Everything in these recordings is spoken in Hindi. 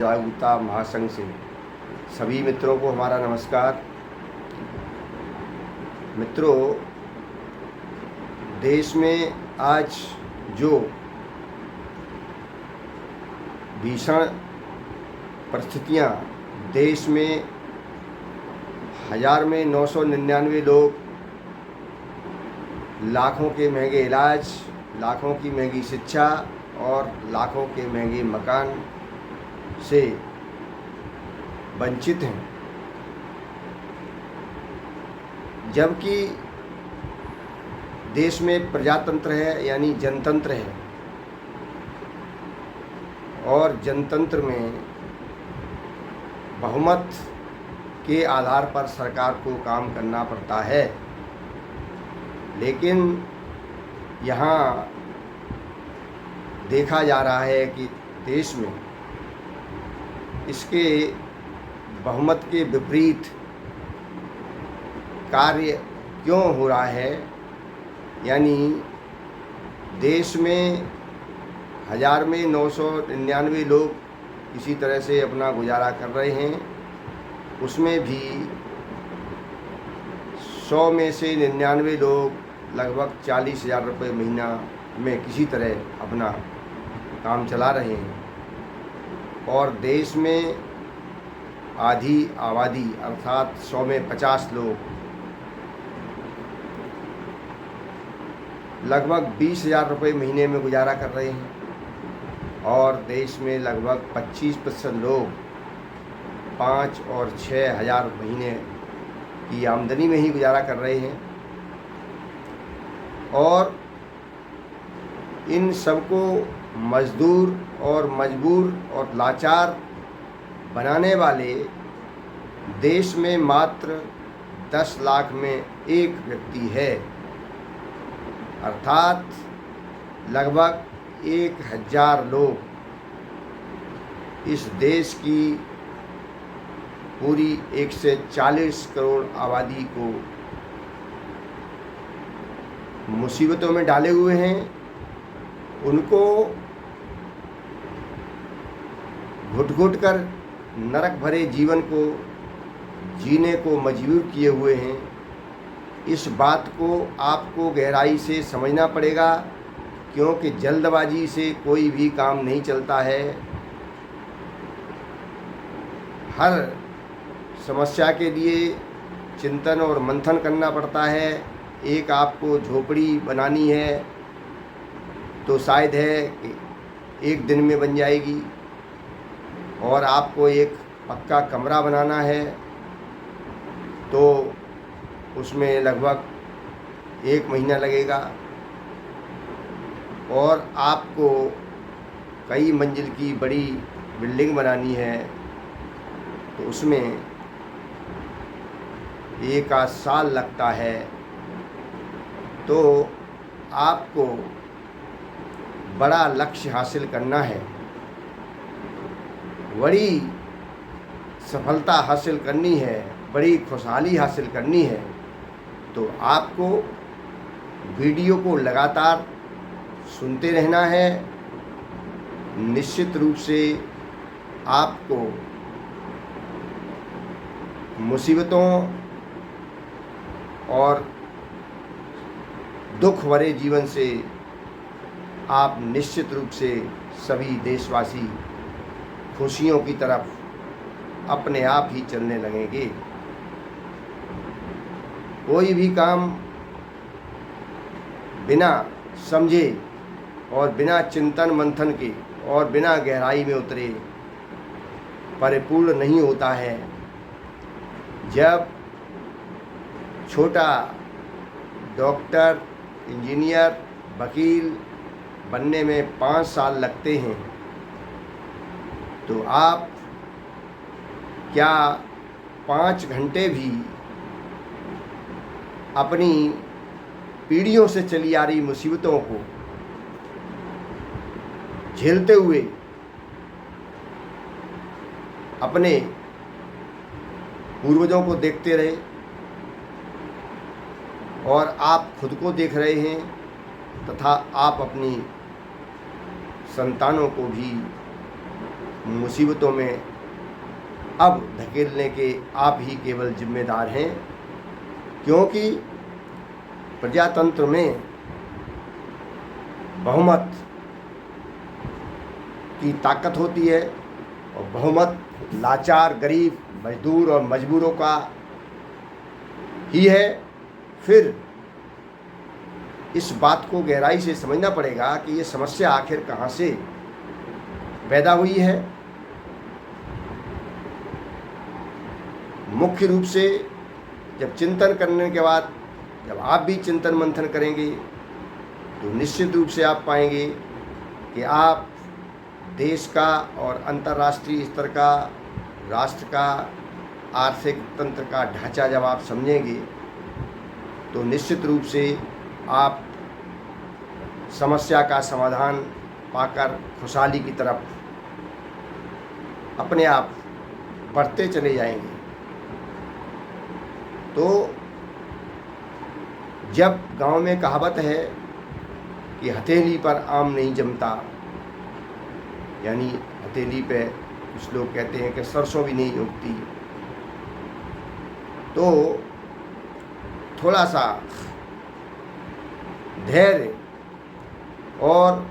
जागरूकता महासंघ से सभी मित्रों को हमारा नमस्कार। मित्रों, देश में आज जो भीषण परिस्थितियां, देश में 1000 में 999 लोग, लाखों के महंगे इलाज, लाखों की महंगी शिक्षा और लाखों के महंगे मकान से वंचित हैं, जबकि देश में प्रजातंत्र है यानी जनतंत्र है और जनतंत्र में बहुमत के आधार पर सरकार को काम करना पड़ता है। लेकिन यहाँ देखा जा रहा है कि देश में इसके बहुमत के विपरीत कार्य क्यों हो रहा है, यानी देश में 1000 में 999 लोग किसी तरह से अपना गुजारा कर रहे हैं, उसमें भी 100 में से 99 लोग लगभग 40,000 रुपये महीना में किसी तरह अपना काम चला रहे हैं और देश में आधी आबादी अर्थात 100 में 50 लोग लगभग 20,000 रुपये महीने में गुजारा कर रहे हैं और देश में लगभग 25% लोग 5 और 6 हज़ार महीने की आमदनी में ही गुजारा कर रहे हैं। और इन सबको मजदूर और मजबूर और लाचार बनाने वाले देश में मात्र 10 लाख में एक व्यक्ति है, अर्थात लगभग 1000 लोग इस देश की पूरी 140 करोड़ आबादी को मुसीबतों में डाले हुए हैं। उनको घुट-घुट कर नरक भरे जीवन को जीने को मजबूर किए हुए हैं। इस बात को आपको गहराई से समझना पड़ेगा, क्योंकि जल्दबाजी से कोई भी काम नहीं चलता है। हर समस्या के लिए चिंतन और मंथन करना पड़ता है। एक आपको झोपड़ी बनानी है तो शायद है कि एक दिन में बन जाएगी, और आपको एक पक्का कमरा बनाना है तो उसमें लगभग 1 महीना लगेगा, और आपको कई मंजिल की बड़ी बिल्डिंग बनानी है तो उसमें 1 आध साल लगता है। तो आपको बड़ा लक्ष्य हासिल करना है, बड़ी सफलता हासिल करनी है, बड़ी खुशहाली हासिल करनी है, तो आपको वीडियो को लगातार सुनते रहना है। निश्चित रूप से आपको मुसीबतों और दुख भरे जीवन से आप निश्चित रूप से सभी देशवासी खुशियों की तरफ अपने आप ही चलने लगेंगे। कोई भी काम बिना समझे और बिना चिंतन मंथन के और बिना गहराई में उतरे परिपूर्ण नहीं होता है। जब छोटा डॉक्टर, इंजीनियर, वकील बनने में 5 साल लगते हैं, तो आप क्या 5 घंटे भी अपनी पीढ़ियों से चली आ रही मुसीबतों को झेलते हुए अपने पूर्वजों को देखते रहे, और आप खुद को देख रहे हैं तथा आप अपनी संतानों को भी मुसीबतों में अब धकेलने के आप ही केवल जिम्मेदार हैं, क्योंकि प्रजातंत्र में बहुमत की ताकत होती है और बहुमत लाचार, गरीब, मजदूर और मजबूरों का ही है। फिर इस बात को गहराई से समझना पड़ेगा कि ये समस्या आखिर कहाँ से पैदा हुई है। मुख्य रूप से जब चिंतन करने के बाद, जब आप भी चिंतन मंथन करेंगे, तो निश्चित रूप से आप पाएंगे कि आप देश का और अंतर्राष्ट्रीय स्तर का, राष्ट्र का आर्थिक तंत्र का ढांचा जब आप समझेंगे, तो निश्चित रूप से आप समस्या का समाधान पाकर खुशहाली की तरफ अपने आप बढ़ते चले जाएंगे। तो जब गांव में कहावत है कि हथेली पर आम नहीं जमता, यानी हथेली पे कुछ लोग कहते हैं कि सरसों भी नहीं उगती, तो थोड़ा सा धैर्य और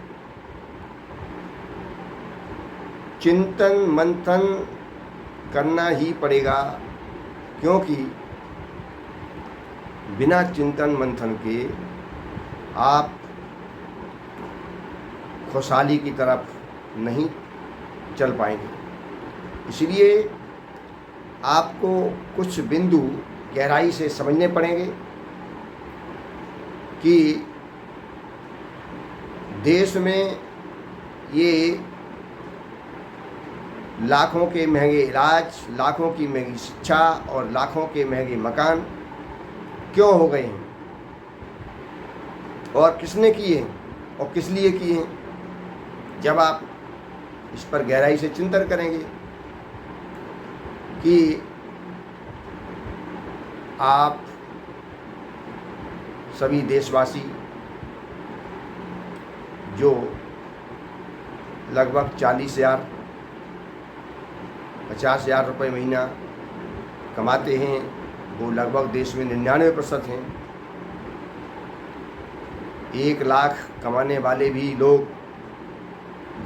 चिंतन मंथन करना ही पड़ेगा, क्योंकि बिना चिंतन मंथन के आप खुशहाली की तरफ नहीं चल पाएंगे। इसलिए आपको कुछ बिंदु गहराई से समझने पड़ेंगे कि देश में ये लाखों के महंगे इलाज, लाखों की महंगी शिक्षा और लाखों के महंगे मकान क्यों हो गए हैं, और किसने किए हैं और किस लिए किए हैं। जब आप इस पर गहराई से चिंतन करेंगे कि आप सभी देशवासी जो लगभग 40,000 50,000 रुपये महीना कमाते हैं, वो लगभग देश में 99% हैं। 1 लाख कमाने वाले भी लोग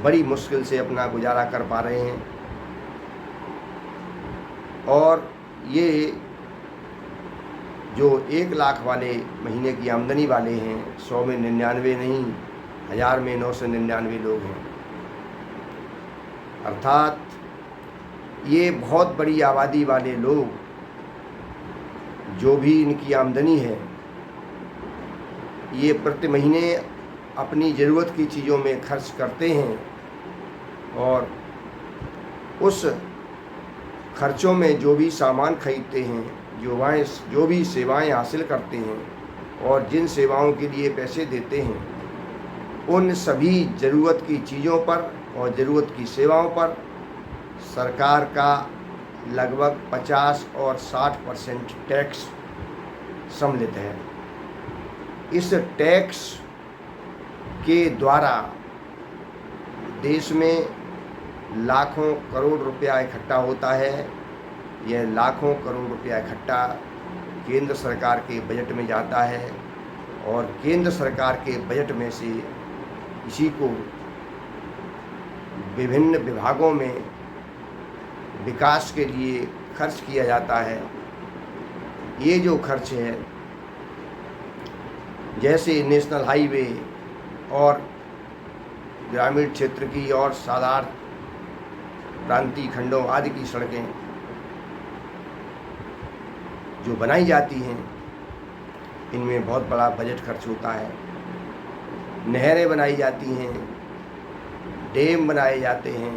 बड़ी मुश्किल से अपना गुजारा कर पा रहे हैं, और ये जो 1 लाख वाले महीने की आमदनी वाले हैं, 100 में 99 नहीं, 1000 में 999 लोग हैं। अर्थात ये बहुत बड़ी आबादी वाले लोग, जो भी इनकी आमदनी है, ये प्रति महीने अपनी ज़रूरत की चीज़ों में खर्च करते हैं, और उस खर्चों में जो भी सामान खरीदते हैं, जो भी सेवाएं हासिल करते हैं और जिन सेवाओं के लिए पैसे देते हैं, उन सभी ज़रूरत की चीज़ों पर और ज़रूरत की सेवाओं पर सरकार का लगभग 50 और 60% टैक्स सम्मिलित है। इस टैक्स के द्वारा देश में लाखों करोड़ रुपया इकट्ठा होता है। यह लाखों करोड़ रुपया इकट्ठा केंद्र सरकार के बजट में जाता है, और केंद्र सरकार के बजट में से इसी को विभिन्न विभागों में विकास के लिए खर्च किया जाता है। ये जो खर्च है, जैसे नेशनल हाईवे और ग्रामीण क्षेत्र की और साधारण प्रांतीय खंडों आदि की सड़कें जो बनाई जाती हैं, इनमें बहुत बड़ा बजट खर्च होता है। नहरें बनाई जाती हैं, डैम बनाए जाते हैं,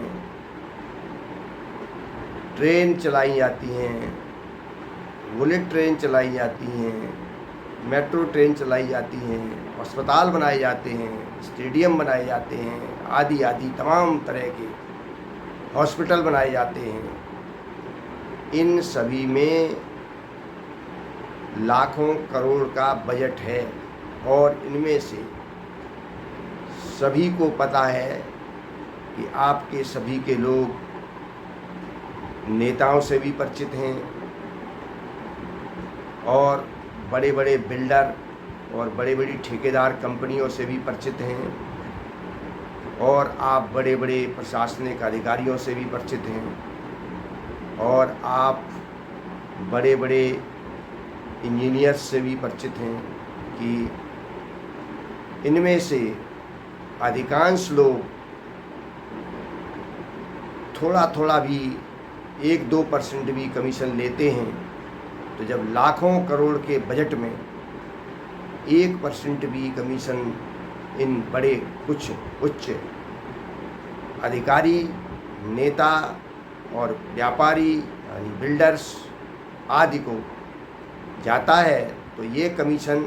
ट्रेन चलाई जाती हैं, बुलेट ट्रेन चलाई जाती हैं, मेट्रो ट्रेन चलाई जाती हैं, अस्पताल बनाए जाते हैं, स्टेडियम बनाए जाते हैं, आदि आदि तमाम तरह के हॉस्पिटल बनाए जाते हैं। इन सभी में लाखों करोड़ का बजट है, और इनमें से सभी को पता है कि आपके सभी के लोग नेताओं से भी परिचित हैं और बड़े बड़े बिल्डर और बड़े बड़ी ठेकेदार कंपनियों से भी परिचित हैं और आप बड़े बड़े प्रशासनिक अधिकारियों से भी परिचित हैं और आप बड़े बड़े इंजीनियर्स से भी परिचित हैं कि इनमें से अधिकांश लोग थोड़ा थोड़ा भी 1-2% भी कमीशन लेते हैं। तो जब लाखों करोड़ के बजट में 1% भी कमीशन इन बड़े कुछ उच्च अधिकारी, नेता और व्यापारी यानी बिल्डर्स आदि को जाता है तो ये कमीशन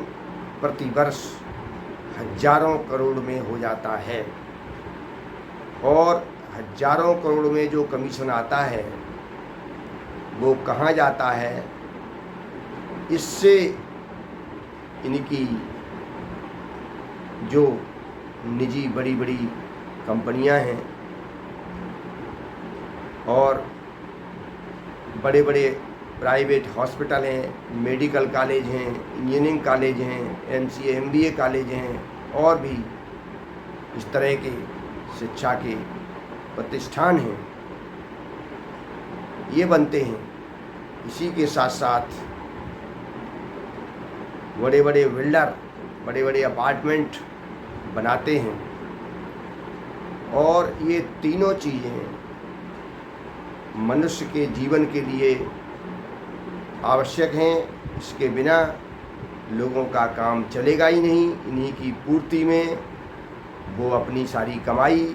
प्रति वर्ष हजारों करोड़ में हो जाता है। और हजारों करोड़ में जो कमीशन आता है वो कहाँ जाता है, इससे इनकी जो निजी बड़ी बड़ी कंपनियां हैं और बड़े बड़े प्राइवेट हॉस्पिटल हैं, मेडिकल कॉलेज हैं, इंजीनियरिंग कॉलेज हैं, एमसीए एमबीए कॉलेज हैं और भी इस तरह के शिक्षा के प्रतिष्ठान हैं, ये बनते हैं। इसी के साथ साथ बड़े बड़े बिल्डर बड़े बड़े अपार्टमेंट बनाते हैं और ये तीनों चीज़ें मनुष्य के जीवन के लिए आवश्यक हैं। इसके बिना लोगों का काम चलेगा ही नहीं। इन्हीं की पूर्ति में वो अपनी सारी कमाई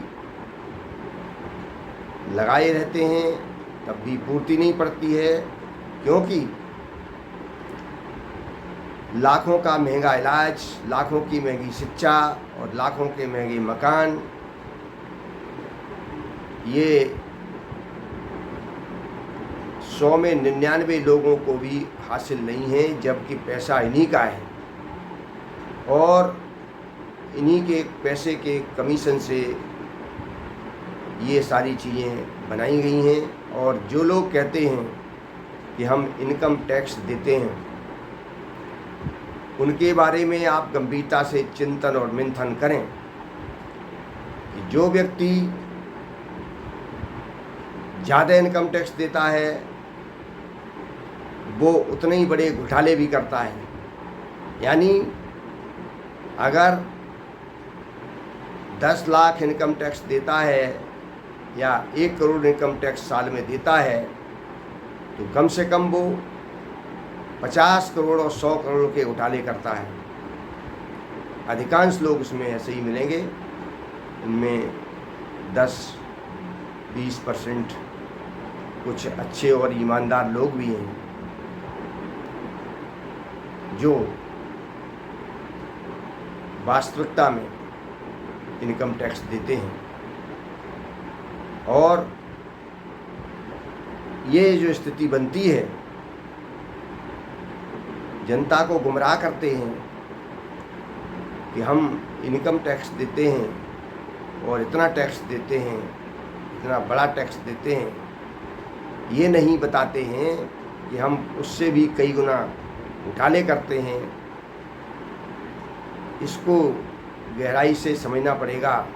लगाए रहते हैं, तब भी पूर्ति नहीं पड़ती है, क्योंकि लाखों का महंगा इलाज, लाखों की महंगी शिक्षा और लाखों के महंगे मकान, ये 100 में 99 लोगों को भी हासिल नहीं है, जबकि पैसा इन्हीं का है और इन्हीं के पैसे के कमीशन से ये सारी चीज़ें बनाई गई हैं। और जो लोग कहते हैं कि हम इनकम टैक्स देते हैं, उनके बारे में आप गंभीरता से चिंतन और मंथन करें कि जो व्यक्ति ज़्यादा इनकम टैक्स देता है वो उतने ही बड़े घोटाले भी करता है। यानी अगर 10 लाख इनकम टैक्स देता है या 1 करोड़ इनकम टैक्स साल में देता है तो कम से कम वो 50 करोड़ और 100 करोड़ के घोटाले करता है। अधिकांश लोग इसमें ऐसे ही मिलेंगे। इनमें 10-20% कुछ अच्छे और ईमानदार लोग भी हैं जो वास्तविकता में इनकम टैक्स देते हैं और ये जो स्थिति बनती है, जनता को गुमराह करते हैं कि हम इनकम टैक्स देते हैं और इतना टैक्स देते हैं, इतना बड़ा टैक्स देते हैं। ये नहीं बताते हैं कि हम उससे भी कई गुना घोटाले करते हैं। इसको गहराई से समझना पड़ेगा।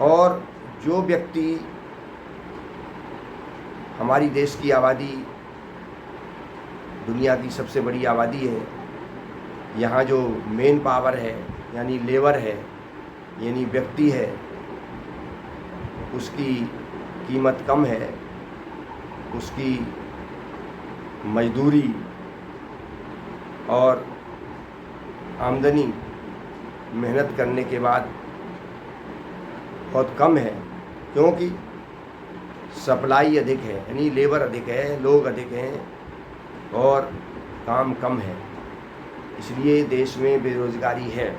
और जो व्यक्ति, हमारी देश की आबादी दुनिया की सबसे बड़ी आबादी है, यहाँ जो मेन पावर है यानी लेबर है, यानी व्यक्ति है, उसकी कीमत कम है, उसकी मजदूरी और आमदनी मेहनत करने के बाद बहुत कम है, क्योंकि सप्लाई अधिक है, यानी लेबर अधिक है, लोग अधिक हैं और काम कम है। इसलिए देश में बेरोज़गारी है।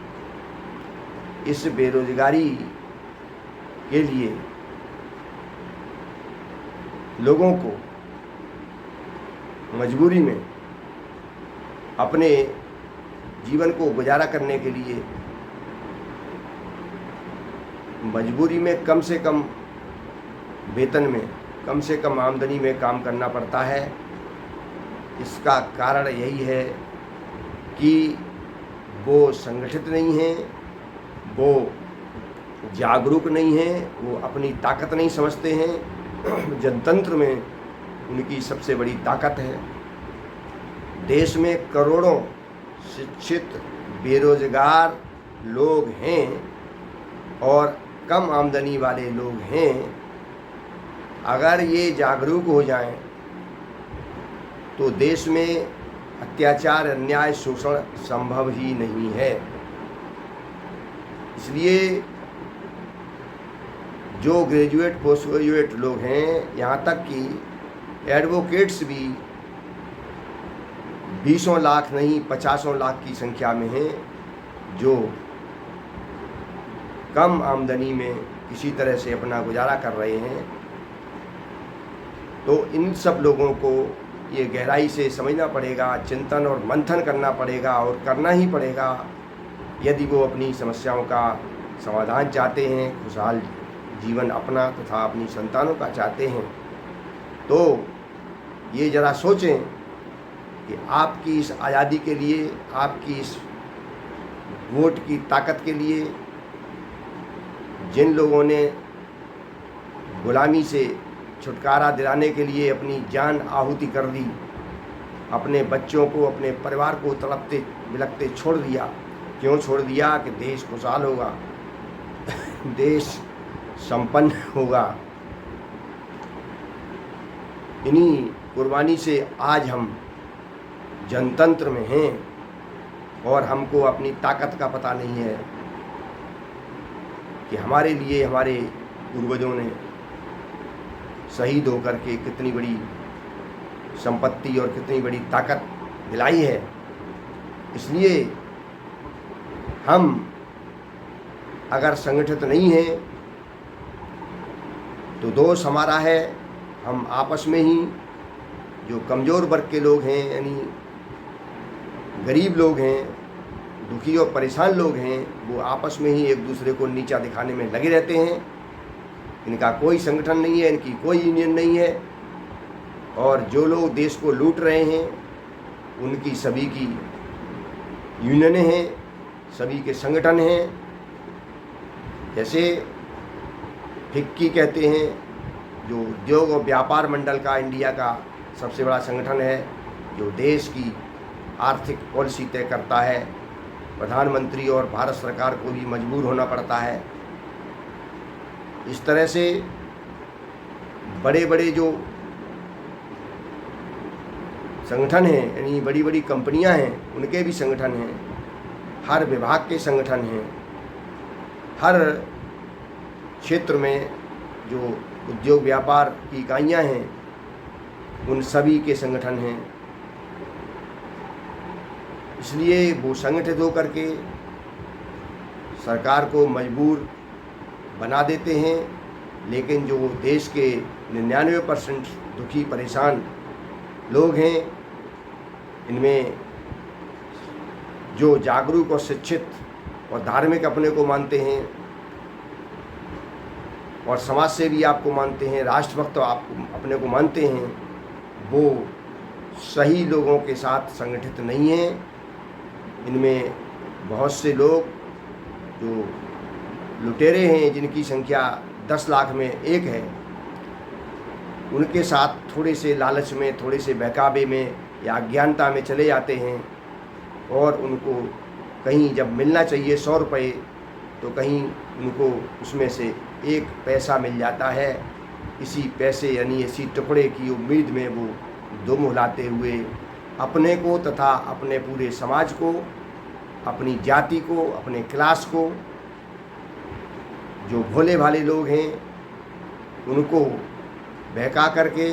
इस बेरोज़गारी के लिए लोगों को मजबूरी में अपने जीवन को गुजारा करने के लिए मजबूरी में कम से कम वेतन में, कम से कम आमदनी में काम करना पड़ता है। इसका कारण यही है कि वो संगठित नहीं हैं, वो जागरूक नहीं हैं, वो अपनी ताकत नहीं समझते हैं। जनतंत्र में उनकी सबसे बड़ी ताकत है। देश में करोड़ों शिक्षित बेरोजगार लोग हैं और कम आमदनी वाले लोग हैं। अगर ये जागरूक हो जाएं तो देश में अत्याचार, अन्याय, शोषण संभव ही नहीं है। इसलिए जो ग्रेजुएट, पोस्ट ग्रेजुएट लोग हैं, यहाँ तक कि एडवोकेट्स भी 20 लाख नहीं 50 लाख की संख्या में हैं, जो कम आमदनी में किसी तरह से अपना गुजारा कर रहे हैं। तो इन सब लोगों को ये गहराई से समझना पड़ेगा, चिंतन और मंथन करना पड़ेगा, और करना ही पड़ेगा यदि वो अपनी समस्याओं का समाधान चाहते हैं, खुशहाल जीवन अपना तथा अपनी संतानों का चाहते हैं। तो ये ज़रा सोचें कि आपकी इस आज़ादी के लिए, आपकी इस वोट की ताकत के लिए जिन लोगों ने गुलामी से छुटकारा दिलाने के लिए अपनी जान आहुति कर दी, अपने बच्चों को, अपने परिवार को तड़पते बिलखते छोड़ दिया। क्यों छोड़ दिया? कि देश खुशहाल होगा, देश संपन्न होगा। इन्हीं कुर्बानी से आज हम जनतंत्र में हैं और हमको अपनी ताकत का पता नहीं है कि हमारे लिए हमारे पूर्वजों ने शहीद होकर के कितनी बड़ी संपत्ति और कितनी बड़ी ताकत दिलाई है। इसलिए हम अगर संगठित नहीं हैं तो दोष हमारा है। हम आपस में ही, जो कमज़ोर वर्ग के लोग हैं, यानी गरीब लोग हैं, दुखी और परेशान लोग हैं, वो आपस में ही एक दूसरे को नीचा दिखाने में लगे रहते हैं। इनका कोई संगठन नहीं है, इनकी कोई यूनियन नहीं है, और जो लोग देश को लूट रहे हैं उनकी सभी की यूनियनें हैं, सभी के संगठन हैं। जैसे फिक्की कहते हैं, जो उद्योग और व्यापार मंडल का इंडिया का सबसे बड़ा संगठन है, जो देश की आर्थिक पॉलिसी तय करता है। प्रधानमंत्री और भारत सरकार को भी मजबूर होना पड़ता है। इस तरह से बड़े बड़े जो संगठन हैं, यानी बड़ी बड़ी कंपनियां हैं, उनके भी संगठन हैं, हर विभाग के संगठन हैं, हर क्षेत्र में जो उद्योग व्यापार की इकाइयां हैं उन सभी के संगठन हैं। इसलिए वो संगठित होकर के सरकार को मजबूर बना देते हैं। लेकिन जो देश के 99% दुखी परेशान लोग हैं, इनमें जो जागरूक और शिक्षित और धार्मिक अपने को मानते हैं और समाज सेवी आपको मानते हैं, राष्ट्रभक्त आप अपने को मानते हैं, वो सही लोगों के साथ संगठित नहीं हैं। इनमें बहुत से लोग जो लुटेरे हैं, जिनकी संख्या 10 लाख में एक है, उनके साथ थोड़े से लालच में, थोड़े से बहकावे में या अज्ञानता में चले जाते हैं, और उनको कहीं जब मिलना चाहिए 100 रुपये तो कहीं उनको उसमें से 1 पैसा मिल जाता है। इसी पैसे यानी इसी टुकड़े की उम्मीद में वो दुम हिलाते हुए अपने को तथा अपने पूरे समाज को, अपनी जाति को, अपने क्लास को, जो भोले भाले लोग हैं उनको बहका करके,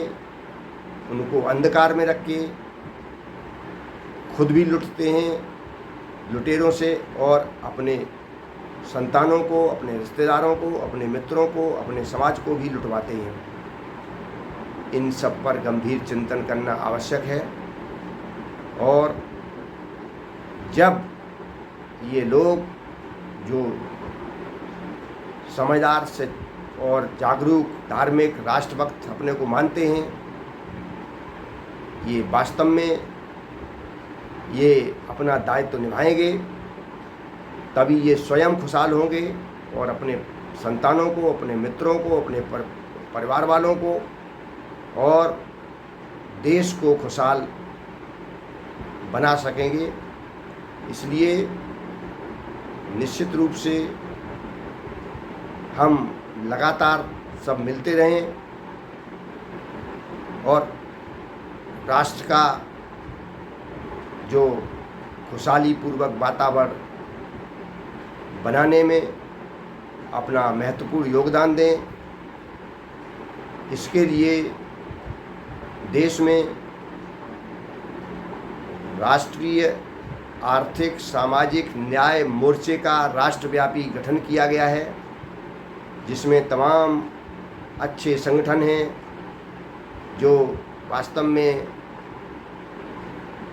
उनको अंधकार में रख के खुद भी लुटते हैं लुटेरों से, और अपने संतानों को, अपने रिश्तेदारों को, अपने मित्रों को, अपने समाज को भी लुटवाते हैं। इन सब पर गंभीर चिंतन करना आवश्यक है। और जब ये लोग जो समझदार से और जागरूक धार्मिक राष्ट्रभक्त अपने को मानते हैं, ये वास्तव में ये अपना दायित्व निभाएंगे, तभी ये स्वयं खुशहाल होंगे और अपने संतानों को, अपने मित्रों को, अपने परिवार वालों को और देश को खुशहाल बना सकेंगे। इसलिए निश्चित रूप से हम लगातार सब मिलते रहें और राष्ट्र का जो खुशहाली पूर्वक वातावरण बनाने में अपना महत्वपूर्ण योगदान दें। इसके लिए देश में राष्ट्रीय आर्थिक सामाजिक न्याय मोर्चे का राष्ट्रव्यापी गठन किया गया है, जिसमें तमाम अच्छे संगठन हैं जो वास्तव में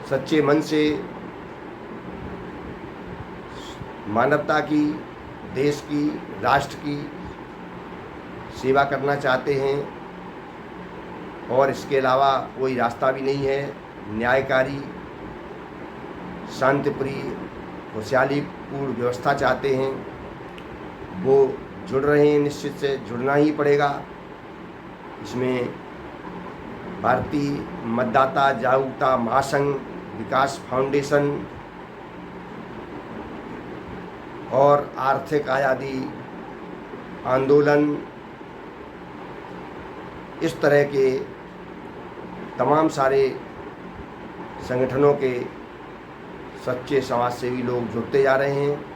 सच्चे मन से मानवता की, देश की, राष्ट्र की सेवा करना चाहते हैं और इसके अलावा कोई रास्ता भी नहीं है। न्यायकारी, शांतिप्रिय, खुशहालीपूर्ण व्यवस्था चाहते हैं, वो जुड़ रहे हैं। निश्चित से जुड़ना ही पड़ेगा। इसमें भारतीय मतदाता जागरूकता महासंघ, विकास फाउंडेशन और आर्थिक आज़ादी आंदोलन, इस तरह के तमाम सारे संगठनों के सच्चे समाजसेवी लोग जुड़ते जा रहे हैं।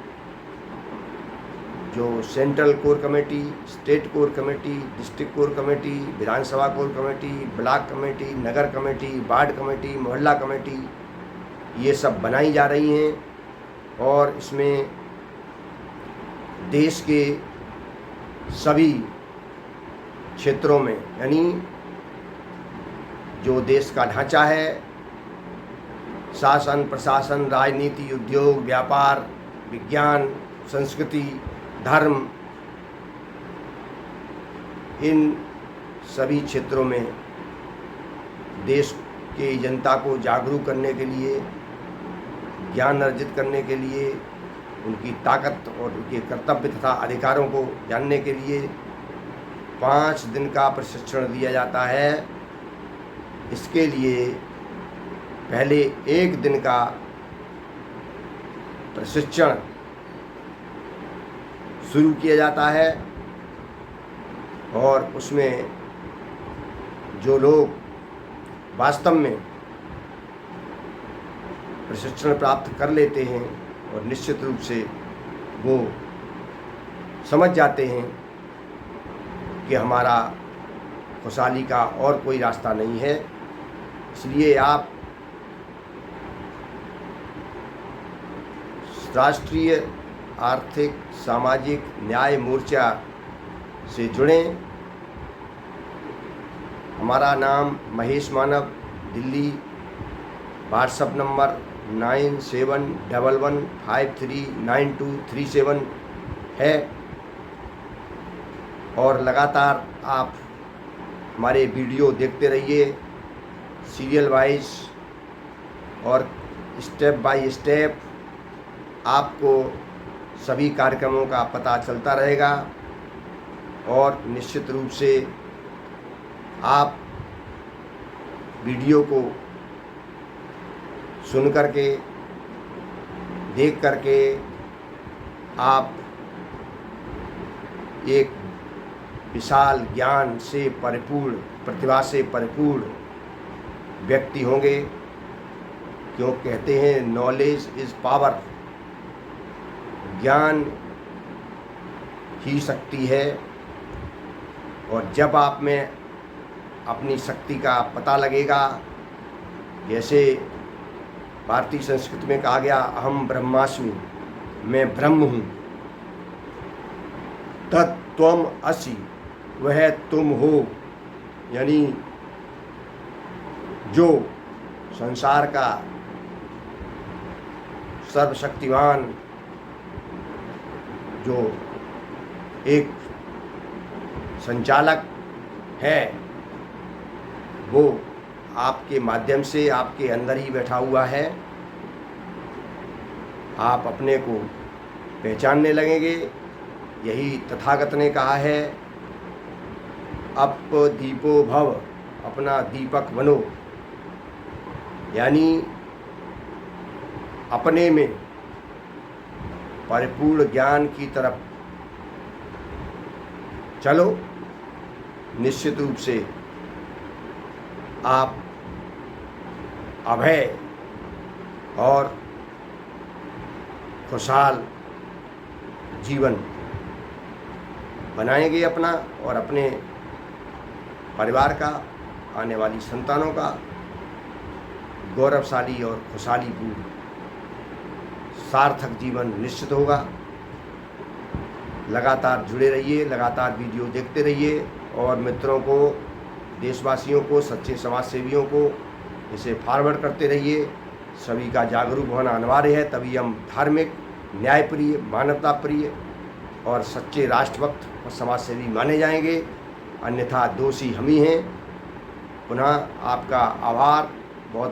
जो central core committee, state core committee, district core committee, विधानसभा कोर कमेटी, ब्लॉक कमेटी, नगर कमेटी, वार्ड कमेटी, मोहल्ला कमेटी, ये सब बनाई जा रही हैं और इसमें देश के सभी क्षेत्रों में, यानी जो देश का ढांचा है, शासन, प्रशासन, राजनीति, उद्योग, व्यापार, विज्ञान, संस्कृति, धर्म, इन सभी क्षेत्रों में देश की जनता को जागरूक करने के लिए, ज्ञान अर्जित करने के लिए, उनकी ताकत और उनके कर्तव्य तथा अधिकारों को जानने के लिए 5 दिन का प्रशिक्षण दिया जाता है। इसके लिए पहले 1 दिन का प्रशिक्षण शुरू किया जाता है और उसमें जो लोग वास्तव में प्रशिक्षण प्राप्त कर लेते हैं और निश्चित रूप से वो समझ जाते हैं कि हमारा खुशहाली का और कोई रास्ता नहीं है। इसलिए आप राष्ट्रीय आर्थिक सामाजिक न्याय मोर्चा से जुड़ें। हमारा नाम महेश मानव, दिल्ली, व्हाट्सएप नंबर 9711539237 है और लगातार आप हमारे वीडियो देखते रहिए, सीरियल वाइज और स्टेप बाय स्टेप आपको सभी कार्यक्रमों का पता चलता रहेगा और निश्चित रूप से आप वीडियो को सुन करके, देख करके आप एक विशाल ज्ञान से परिपूर्ण, प्रतिभा से परिपूर्ण व्यक्ति होंगे। क्यों कहते हैं नॉलेज इज़ पावर, ज्ञान ही शक्ति है। और जब आप में अपनी शक्ति का पता लगेगा, जैसे भारतीय संस्कृति में कहा गया अहम ब्रह्मास्मि, मैं ब्रह्म हूँ, तत्त्वम असि, वह तुम हो, यानी जो संसार का सर्वशक्तिमान, जो एक संचालक है वो आपके माध्यम से आपके अंदर ही बैठा हुआ है। आप अपने को पहचानने लगेंगे। यही तथागत ने कहा है, अप दीपो भव, अपना दीपक बनो। यानी अपने में परिपूर्ण ज्ञान की तरफ चलो। निश्चित रूप से आप अभय और खुशहाल जीवन बनाएंगे अपना और अपने परिवार का, आने वाली संतानों का गौरवशाली और खुशहालीपूर्ण सार्थक जीवन निश्चित होगा। लगातार जुड़े रहिए, लगातार वीडियो देखते रहिए और मित्रों को, देशवासियों को, सच्चे समाज सेवियों को इसे फॉरवर्ड करते रहिए। सभी का जागरूक होना अनिवार्य है, तभी हम धार्मिक, न्यायप्रिय, मानवता प्रिय और सच्चे राष्ट्रभक्त और समाज सेवी माने जाएंगे। अन्यथा दोषी हम ही हैं। पुनः आपका आभार। बहुत